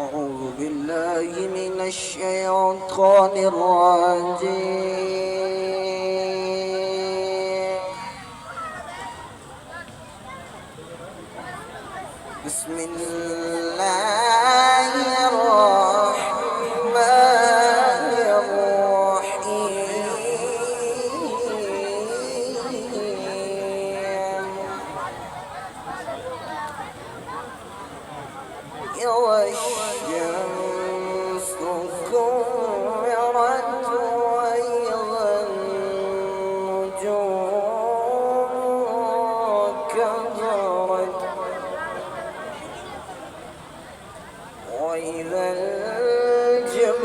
أعوذ بالله من الشيطان الرجيم. بسم الله الرحمن الرحيم. والشمس كورت وإذا النجوم كدرت وإذا الجبال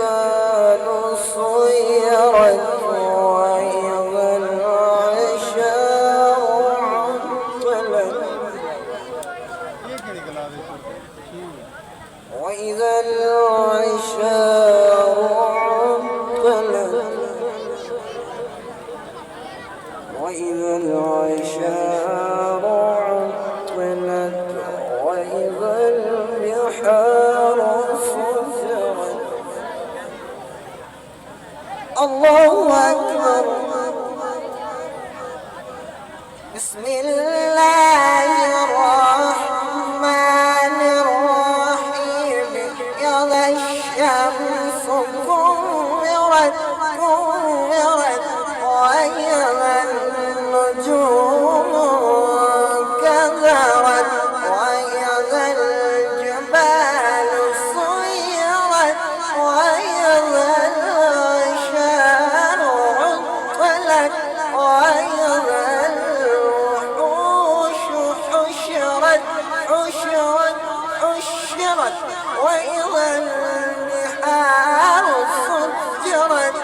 صيرت وإذا العشار عطلت وإذا العشار عطلت وإذا العشار عطلت وإذا البحار فجرت. الله أكبر. بسم الله الرحمن الرحيم. إذا الشمس كورت وإذا النجوم كدرت وإذا الجبال صيرت وإذا العشار عطلت وإذا الوحوش حشرت وإذا البحار سجرت